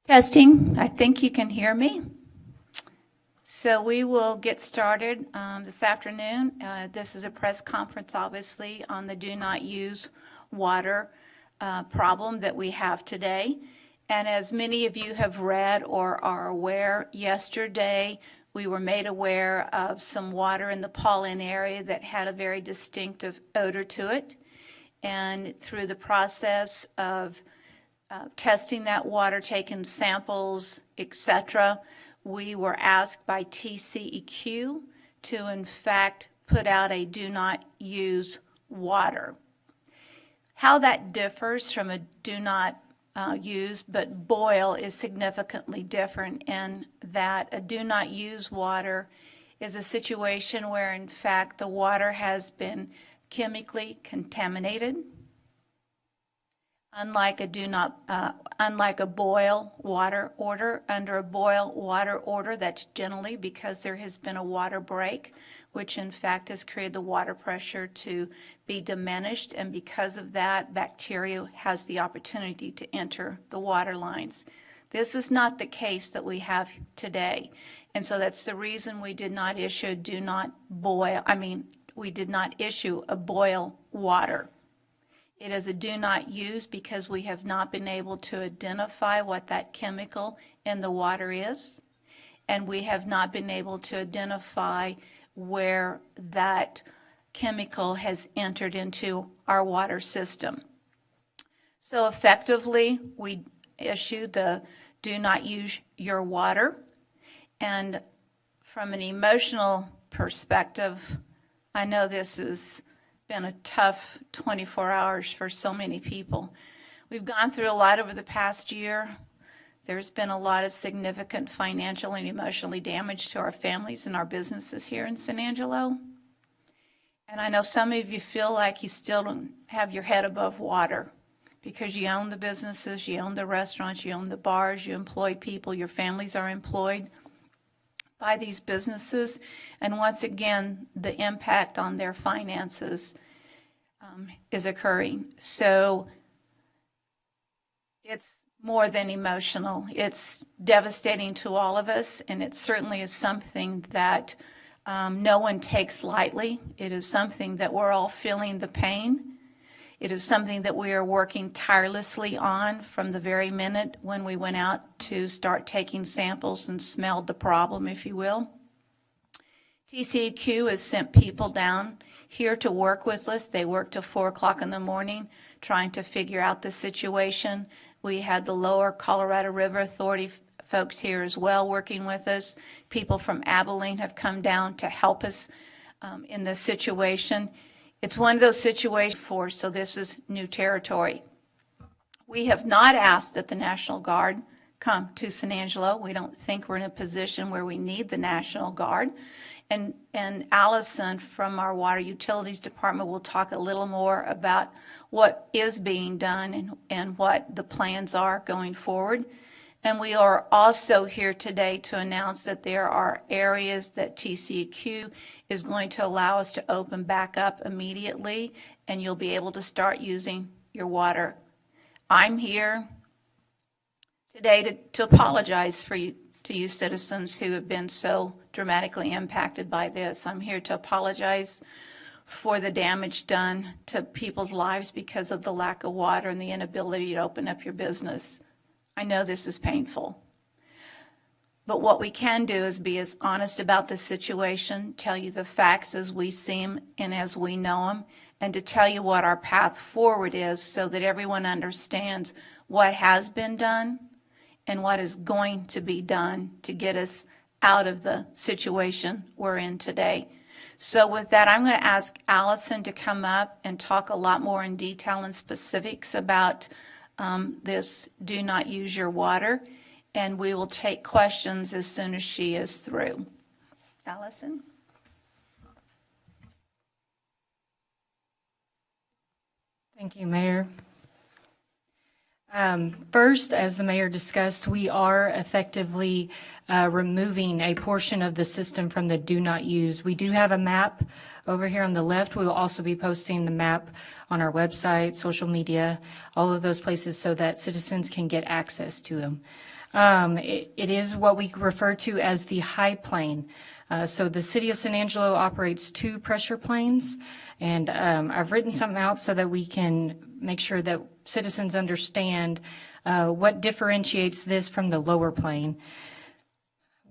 Testing. I think you can hear me. So we will get started this afternoon. This is a press conference, obviously, on the do not use water problem that we have today. And as many of you have read or are aware, yesterday we were made aware of some water in the Paulding area that had a very distinctive odor to it. And through the process of testing that water, taking samples, etc., we were asked by TCEQ to, in fact, put out a do not use water. How that differs from a do not use but boil is significantly different in that a do not use water is a situation where, in fact, the water has been chemically contaminated. Unlike a boil water order, under a boil water order, that's generally because there has been a water break, which in fact has created the water pressure to be diminished, and because of that, bacteria has the opportunity to enter the water lines. This is not the case that we have today, and so that's the reason we did not issue we did not issue a boil water. It is a do not use because we have not been able to identify what that chemical in the water is, and we have not been able to identify where that chemical has entered into our water system. So effectively, we issued the do not use your water, and from an emotional perspective, I know this is been a tough 24 hours for so many people. We've gone through a lot over the past year. There's been a lot of significant financial and emotionally damage to our families and our businesses here in San Angelo. And I know some of you feel like you still don't have your head above water because you own the businesses, you own the restaurants, you own the bars, you employ people, your families are employed by these businesses, and once again, the impact on their finances is occurring. So it's more than emotional. It's devastating to all of us, and it certainly is something that no one takes lightly. It is something that we're all feeling the pain. It is something that we are working tirelessly on from the very minute when we went out to start taking samples and smelled the problem, if you will. TCEQ has sent people down here to work with us. They work till 4 o'clock in the morning trying to figure out the situation. We had the Lower Colorado River Authority folks here as well working with us. People from Abilene have come down to help us in this situation. It's one of those situations so this is new territory. We have not asked that the National Guard come to San Angelo. We don't think we're in a position where we need the National Guard. And Allison from our Water Utilities Department will talk a little more about what is being done and what the plans are going forward. And we are also here today to announce that there are areas that TCEQ is going to allow us to open back up immediately, and you'll be able to start using your water. I'm here today to apologize to you citizens who have been so dramatically impacted by this. I'm here to apologize for the damage done to people's lives because of the lack of water and the inability to open up your business. I know this is painful, but what we can do is be as honest about the situation, tell you the facts as we see them and as we know them, and to tell you what our path forward is so that everyone understands what has been done and what is going to be done to get us out of the situation we're in today. So with that, I'm going to ask Allison to come up and talk a lot more in detail and specifics about this do not use your water, and we will take questions as soon as she is through. Allison? Thank you, Mayor. First, as the Mayor discussed, we are effectively removing a portion of the system from the do not use. We do have a map over here on the left. We will also be posting the map on our website, social media, all of those places so that citizens can get access to them. It is what we refer to as the high plane. So the city of San Angelo operates 2 pressure planes, and I've written something out so that we can make sure that citizens understand what differentiates this from the lower plane.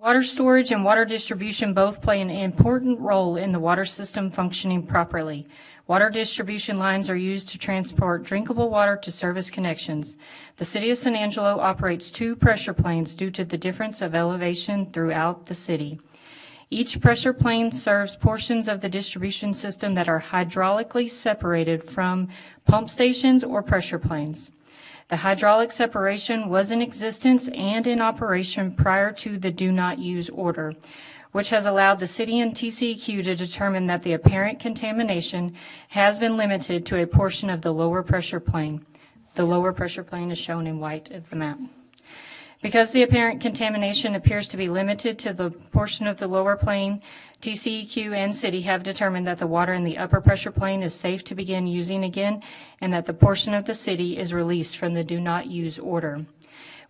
Water storage and water distribution both play an important role in the water system functioning properly. Water distribution lines are used to transport drinkable water to service connections. The city of San Angelo operates 2 pressure planes due to the difference of elevation throughout the city. Each pressure plane serves portions of the distribution system that are hydraulically separated from pump stations or pressure planes. The hydraulic separation was in existence and in operation prior to the do not use order, which has allowed the city and TCEQ to determine that the apparent contamination has been limited to a portion of the lower pressure plane. The lower pressure plane is shown in white of the map. Because the apparent contamination appears to be limited to the portion of the lower plane, TCEQ and city have determined that the water in the upper pressure plane is safe to begin using again, and that the portion of the city is released from the do not use order.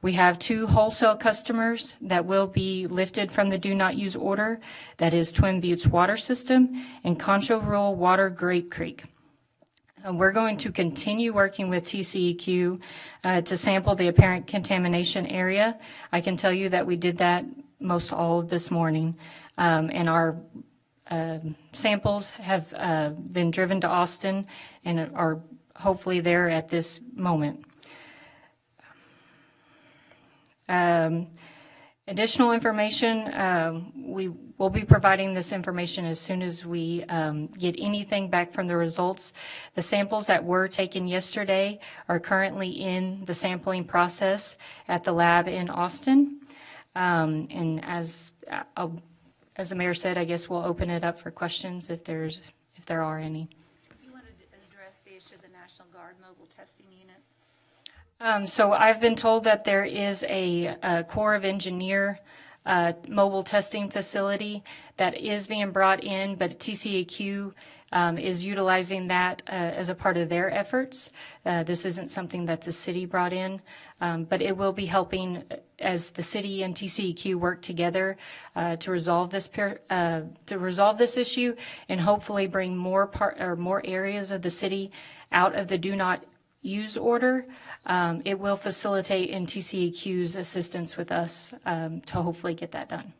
We have 2 wholesale customers that will be lifted from the do not use order. That is Twin Buttes Water System and Concho Rural Water Grape Creek. We're going to continue working with TCEQ to sample the apparent contamination area. I can tell you that we did that most all of this morning, and our samples have been driven to Austin and are hopefully there at this moment. Additional information, we will be providing this information as soon as we get anything back from the results. The samples that were taken yesterday are currently in the sampling process at the lab in Austin. And as the mayor said, I guess we'll open it up for questions if there are any. You wanted to address the issue of the National Guard mobile testing unit? So I've been told that there is a Corps of Engineer mobile testing facility that is being brought in, but TCEQ is utilizing that as a part of their efforts. This isn't something that the city brought in, but it will be helping as the city and TCEQ work together to resolve this issue and hopefully bring more areas of the city out of the do not use order. It will facilitate in TCEQ's assistance with us to hopefully get that done.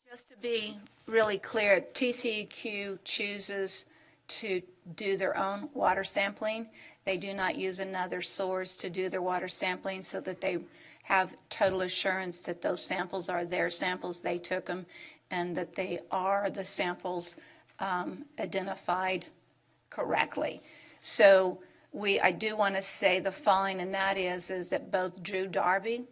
Just to be really clear, TCEQ chooses to do their own water sampling. They do not use another source to do their water sampling so that they have total assurance that those samples are their samples, they took them, and that they are the samples identified correctly. So I do want to say the following, and that is that both Drew Darby,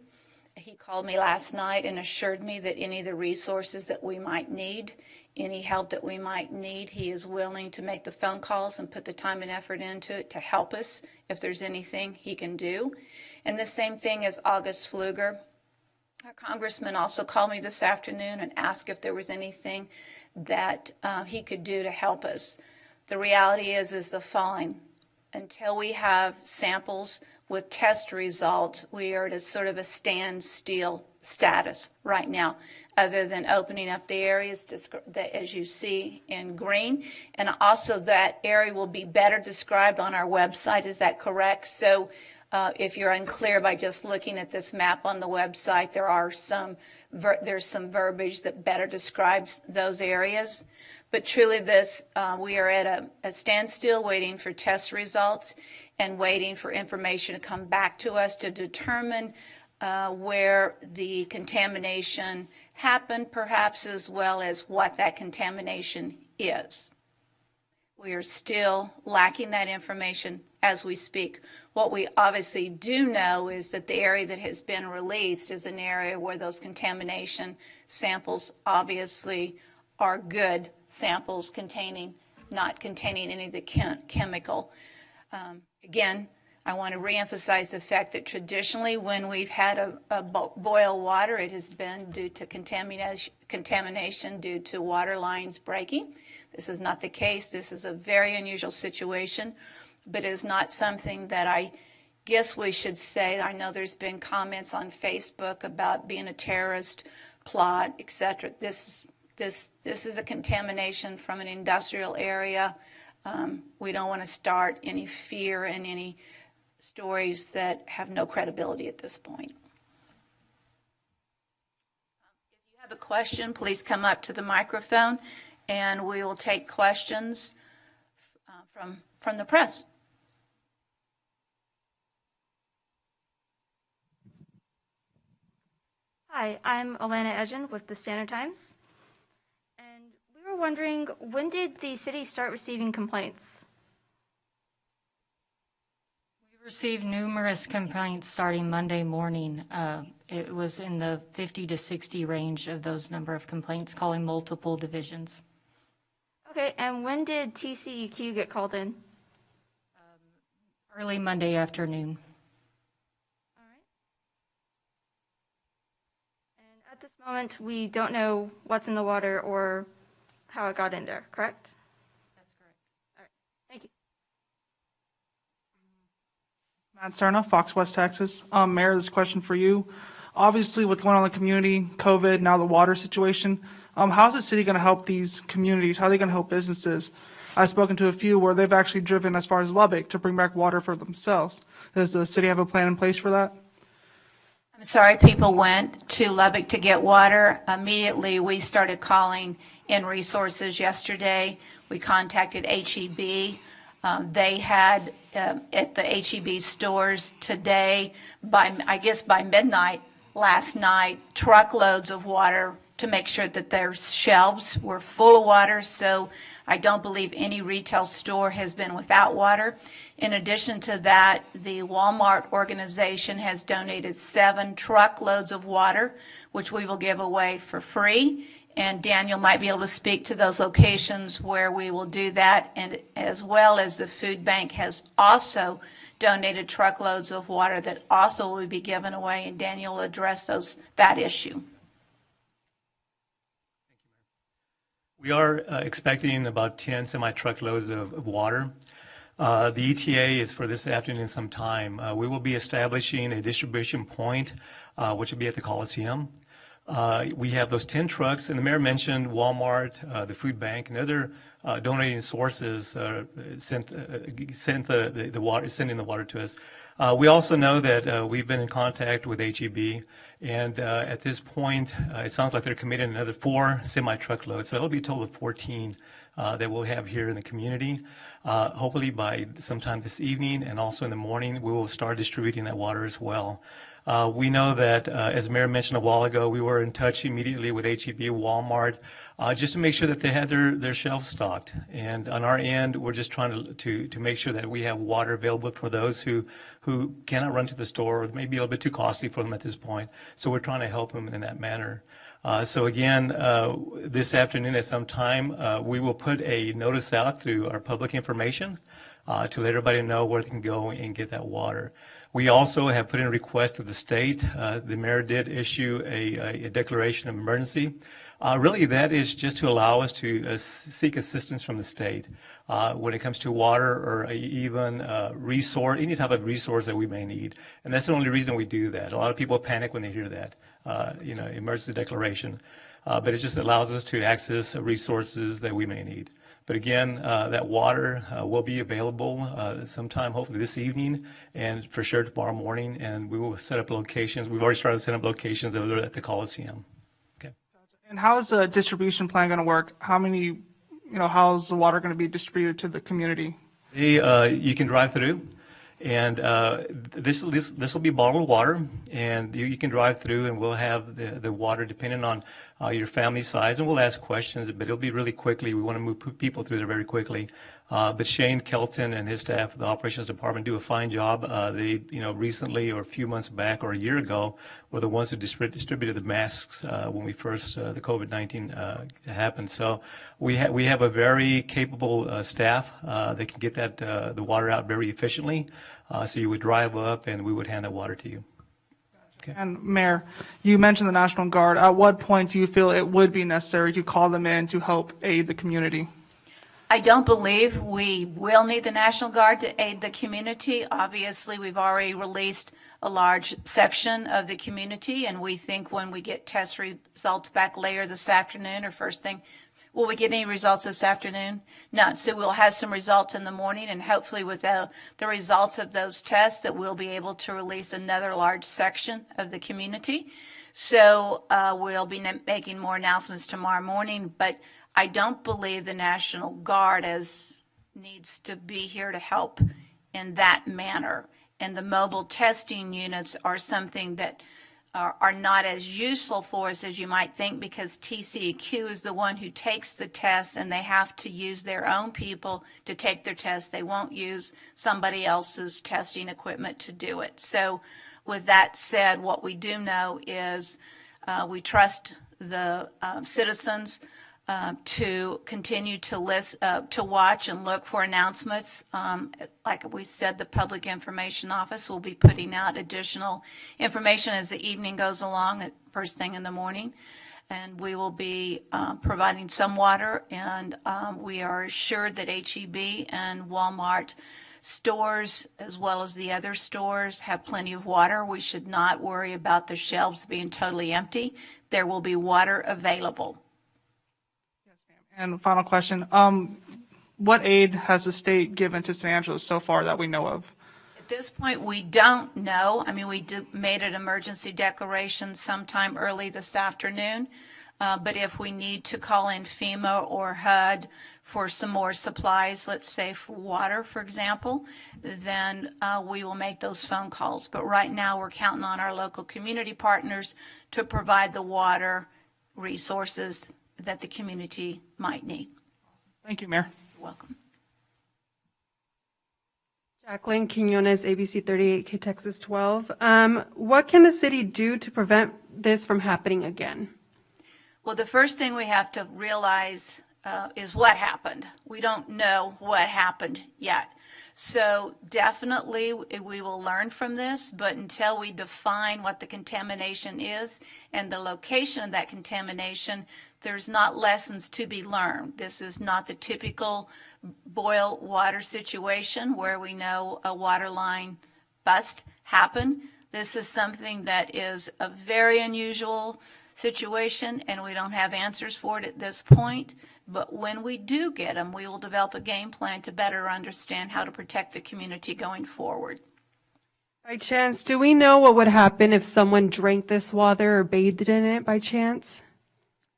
he called me last night and assured me that any of the resources that we might need, any help that we might need, he is willing to make the phone calls and put the time and effort into it to help us if there's anything he can do. And the same thing as August Pfluger. Our congressman also called me this afternoon and asked if there was anything that he could do to help us. The reality is the following. Until we have samples with test results, we are at a sort of a standstill status right now, other than opening up the areas that, as you see in green. And also that area will be better described on our website. Is that correct? So if you're unclear by just looking at this map on the website, there's some verbiage that better describes those areas. But truly we are at a standstill waiting for test results and waiting for information to come back to us to determine where the contamination happened, perhaps, as well as what that contamination is. We are still lacking that information as we speak. What we obviously do know is that the area that has been released is an area where those contamination samples obviously are good samples not containing any of the chemical. Again, I want to reemphasize the fact that traditionally when we've had a boil water, it has been due to contamination due to water lines breaking. This is not the case. This is a very unusual situation but it is not something that I guess we should say. I know there's been comments on Facebook about being a terrorist plot, etc. This is a contamination from an industrial area. We don't want to start any fear and any stories that have no credibility at this point. If you have a question, please come up to the microphone, and we will take questions from the press. Hi, I'm Alana Edgen with the Standard Times. And we were wondering, when did the city start receiving complaints? We received numerous complaints starting Monday morning. It was in the 50 to 60 range of those number of complaints, calling multiple divisions. Okay, and when did TCEQ get called in? Early Monday afternoon. All right. And at this moment, we don't know what's in the water or how it got in there, correct? That's correct. All right, thank you. Matt Cerna, Fox West Texas. Mayor, this question for you. Obviously, what's going on in the community, COVID, now the water situation, how's the city going to help these communities? How are they going to help businesses? I've spoken to a few where they've actually driven as far as Lubbock to bring back water for themselves. Does the city have a plan in place for that? I'm sorry, people went to Lubbock to get water. Immediately, we started calling in resources yesterday. We contacted HEB. They had at the HEB stores today, I guess by midnight last night, truckloads of water to make sure that their shelves were full of water. So I don't believe any retail store has been without water. In addition to that, the Walmart organization has donated 7 truckloads of water, which we will give away for free. And Daniel might be able to speak to those locations where we will do that, and as well as the food bank has also donated truckloads of water that also will be given away, and Daniel will address that issue. We are expecting about 10 semi-truckloads of water. The ETA is for this afternoon sometime. We will be establishing a distribution point, which will be at the Coliseum. We have those 10 trucks, and the mayor mentioned Walmart, the food bank, and other donating sources sending the water to us. We also know that we've been in contact with HEB, and at this point, it sounds like they're committing another 4 semi-truckloads, so it'll be a total of 14 that we'll have here in the community. Hopefully by sometime this evening and also in the morning, we will start distributing that water as well. We know that, as the mayor mentioned a while ago, we were in touch immediately with HEB, Walmart, just to make sure that they had their shelves stocked. And on our end, we're just trying to make sure that we have water available for those who cannot run to the store, or it may be a little bit too costly for them at this point. So we're trying to help them in that manner. So again, this afternoon at some time, we will put a notice out through our public information to let everybody know where they can go and get that water. We also have put in a request to the state. The mayor did issue a declaration of emergency. Really, that is just to allow us to seek assistance from the state when it comes to water or even resource, any type of resource that we may need. And that's the only reason we do that. A lot of people panic when they hear that, emergency declaration. But it just allows us to access resources that we may need. But again, that water will be available sometime, hopefully this evening, and for sure tomorrow morning. And we will set up locations. We've already started setting up locations over there at the Coliseum. Okay. And how is the distribution plan going to work? How's the water going to be distributed to the community? You can drive through, and this will be bottled water, and you can drive through, and we'll have the water depending on your family size, and we'll ask questions, but it'll be really quickly. We want to move people through there very quickly. But Shane Kelton and his staff of the operations department do a fine job. They, recently or a few months back or a year ago, were the ones who distributed the masks when we first the COVID-19 happened. So we have a very capable staff that can get the water out very efficiently. So you would drive up, and we would hand that water to you. Okay. And Mayor, you mentioned the National Guard. At what point do you feel it would be necessary to call them in to help aid the community? I don't believe we will need the National Guard to aid the community. Obviously, we've already released a large section of the community, and we think when we get test results back later this afternoon or first thing, will we get any results this afternoon? No. So we'll have some results in the morning, and hopefully with the results of those tests that we'll be able to release another large section of the community. So we'll be making more announcements tomorrow morning, but I don't believe the National Guard needs to be here to help in that manner. And the mobile testing units are something that are not as useful for us as you might think, because TCEQ is the one who takes the tests, and they have to use their own people to take their tests. They won't use somebody else's testing equipment to do it. So with that said, what we do know is we trust the citizens to continue to watch and look for announcements. Like we said, the Public Information Office will be putting out additional information as the evening goes along, at first thing in the morning. And we will be providing some water, and we are assured that H-E-B and Walmart stores, as well as the other stores, have plenty of water. We should not worry about the shelves being totally empty. There will be water available. And final question, what aid has the state given to San Angelo so far that we know of? At this point, we don't know. I mean, we made an emergency declaration sometime early this afternoon, but if we need to call in FEMA or HUD for some more supplies, let's say for water, for example, then we will make those phone calls. But right now, we're counting on our local community partners to provide the water resources that the community might need. Thank you, Mayor. You're welcome. Jacqueline Quinones, ABC 38K Texas 12. What can the city do to prevent this from happening again? Well, the first thing we have to realize is what happened. We don't know what happened yet. So definitely we will learn from this, but until we define what the contamination is and the location of that contamination, there's not lessons to be learned. This is not the typical boil water situation where we know a water line bust happened. This is something that is a very unusual situation, and we don't have answers for it at this point. But when we do get them, we will develop a game plan to better understand how to protect the community going forward. By chance, do we know what would happen if someone drank this water or bathed in it by chance?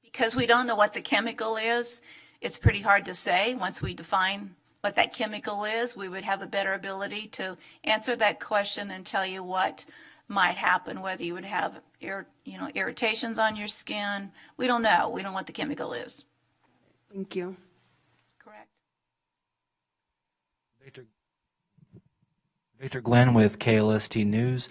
Because we don't know what the chemical is, it's pretty hard to say. Once we define what that chemical is, we would have a better ability to answer that question and tell you what might happen, whether you would have irritations on your skin. We don't know. We don't know what the chemical is. Thank you. Correct. Victor Glenn with KLST News.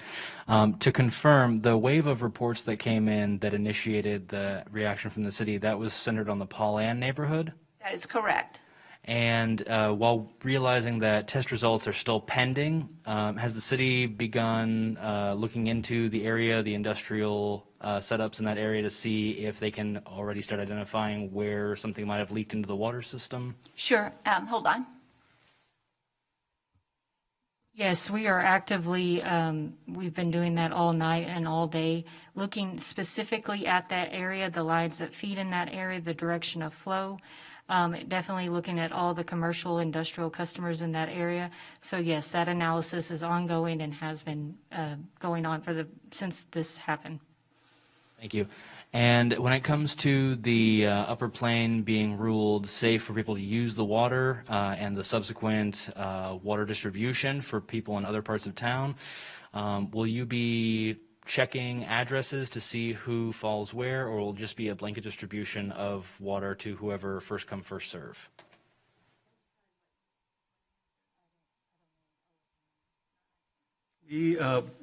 To confirm, the wave of reports that came in that initiated the reaction from the city, that was centered on the Paul Ann neighborhood? That is correct. And while realizing that test results are still pending, has the city begun looking into the area, the industrial setups in that area, to see if they can already start identifying where something might have leaked into the water system? Sure. Hold on. Yes, we are actively, we've been doing that all night and all day, looking specifically at that area, the lines that feed in that area, the direction of flow. Definitely looking at all the commercial, industrial customers in that area. So yes, that analysis is ongoing and has been going on since this happened. Thank you. And when it comes to the upper plain being ruled safe for people to use the water and the subsequent water distribution for people in other parts of town, will you be checking addresses to see who falls where, or will it just be a blanket distribution of water to whoever first come, first serve? We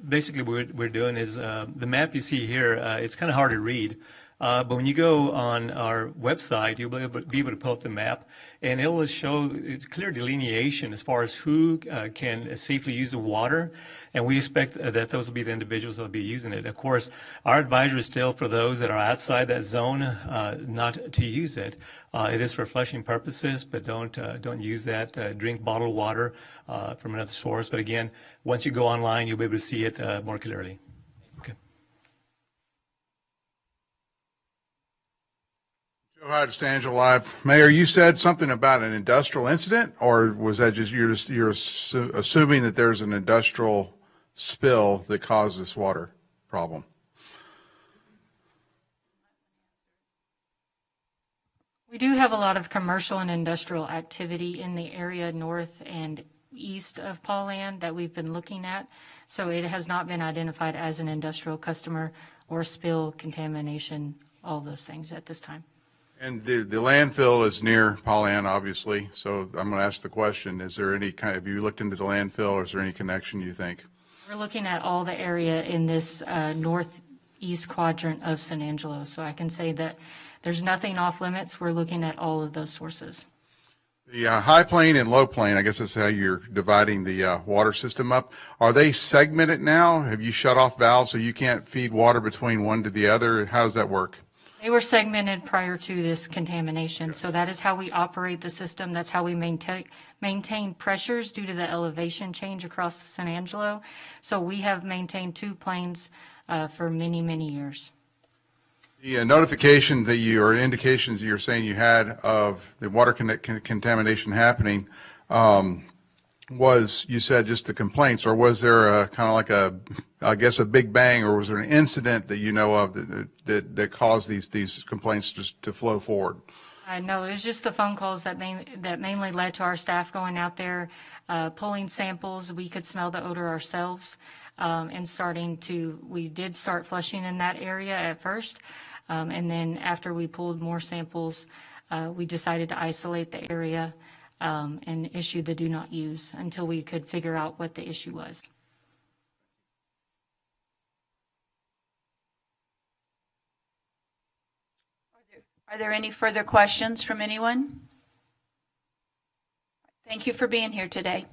basically what we're doing is the map you see here. It's kind of hard to read, But when you go on our website, you'll be able to pull up the map, and it will show clear delineation as far as who can safely use the water, and we expect that those will be the individuals that will be using it. Of course, our advisory is still for those that are outside that zone not to use it. It is for flushing purposes, but don't use that. Drink bottled water from another source. But again, once you go online, you'll be able to see it more clearly. Okay. Joe Hyde, San Angelo Live. Mayor, you said something about an industrial incident, or was that just you're assuming that there's an industrial spill that caused this water problem? We do have a lot of commercial and industrial activity in the area north and east of Pauline that we've been looking at. So it has not been identified as an industrial customer or spill, contamination, all those things at this time. And the landfill is near Pauline, obviously. So I'm going to ask the question: is there any have you looked into the landfill, or is there any connection you think? We're looking at all the area in this northeast quadrant of San Angelo. So I can say that there's nothing off limits. We're looking at all of those sources. The high plain and low plain, I guess that's how you're dividing the water system up. Are they segmented now? Have you shut off valves so you can't feed water between one to the other? How does that work? They were segmented prior to this contamination. So that is how we operate the system. That's how we maintain pressures due to the elevation change across San Angelo. So we have maintained 2 planes for many, many years. The notification that you, or indications that you're saying you had of the water contamination happening, was, you said, just the complaints, or was there a kind of like I guess a big bang, or was there an incident that you know of that caused these complaints just to flow forward? No, it was just the phone calls that mainly led to our staff going out there, pulling samples. We could smell the odor ourselves, and we did start flushing in that area at first. And then after we pulled more samples, we decided to isolate the area and issue the do not use until we could figure out what the issue was. Are there any further questions from anyone? Thank you for being here today.